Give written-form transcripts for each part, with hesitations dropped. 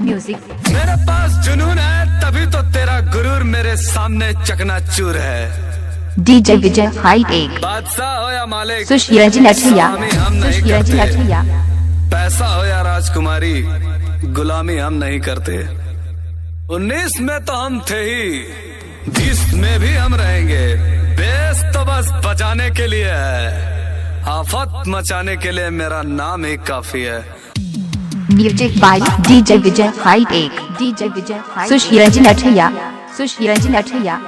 Music. मेरे पास जुनून है तभी तो तेरा गुरूर मेरे सामने चकनाचूर है। डीजे विजय हाई एक। बादशाह हो या मालिक, सुशीला जी नठिया, स्वामी हम नहीं सुशीला जी करते। नठिया। पैसा हो या राजकुमारी, गुलामी हम नहीं करते। 19 में तो हम थे ही, 20 में भी हम रहेंगे। बेस तो बस बचाने के लिए है, आफत मचाने के लिए मेरा नाम ही काफी है। म्यूजिक बाय डीजे विजय हाई एक। DJ Vijay high. Sushila ji Nathiya, Sushila ji Nathiya.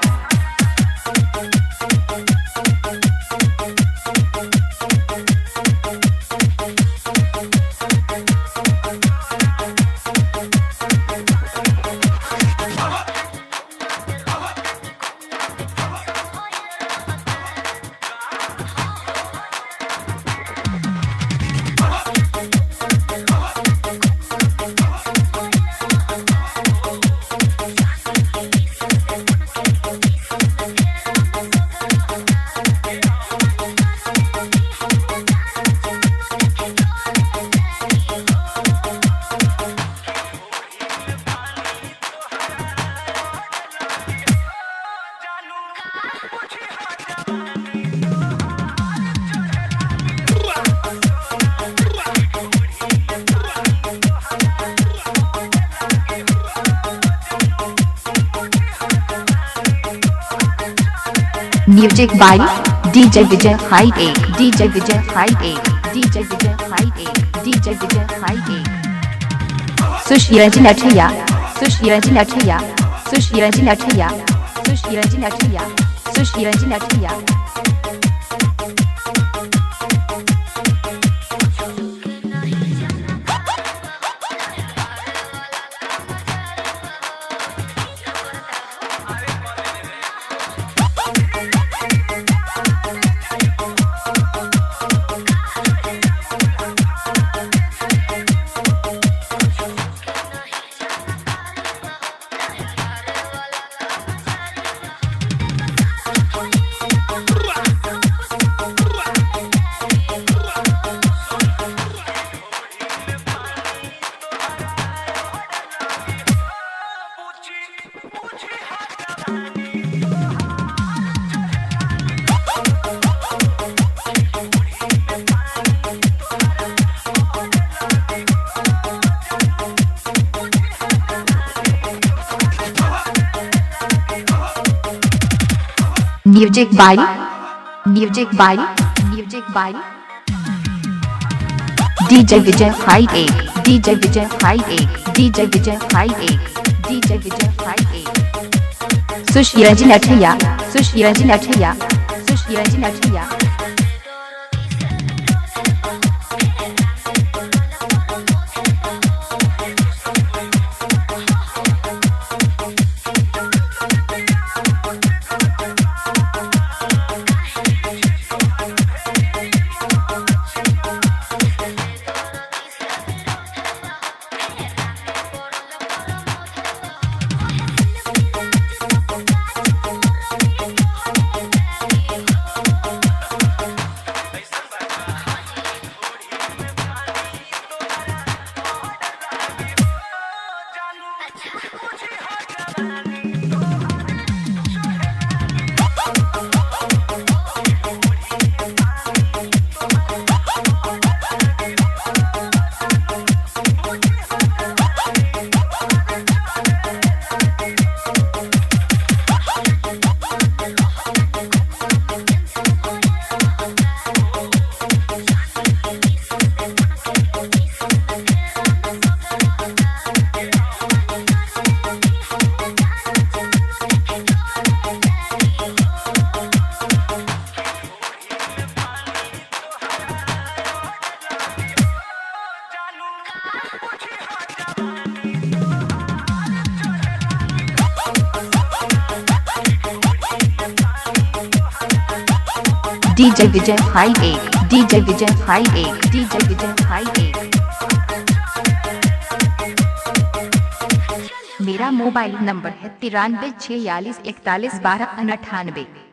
Music by DJ Vijay हाई एक। डीजे विजय हाई एक। डीजे विजय हाई एक। डीजे विजय हाई एक। Sushila ji Nathiya, Sushila ji Nathiya, Sushila ji Nathiya, Sushila ji Nathiya, Sushila ji Nathiya. Music by, music by, music by DJ Vijay हाई एक। डीजे विजय हाई एक। डीजे विजय हाई एक। डीजे विजय हाई एक। सुशीला जी नठिया, सुशीला जी नठिया, सुशीला जी नठिया। डीजे विजय हाई एक। डीजे विजय हाई एक। डीजे विजय हाई एक। मेरा मोबाइल नंबर है 93 46 41 12 98।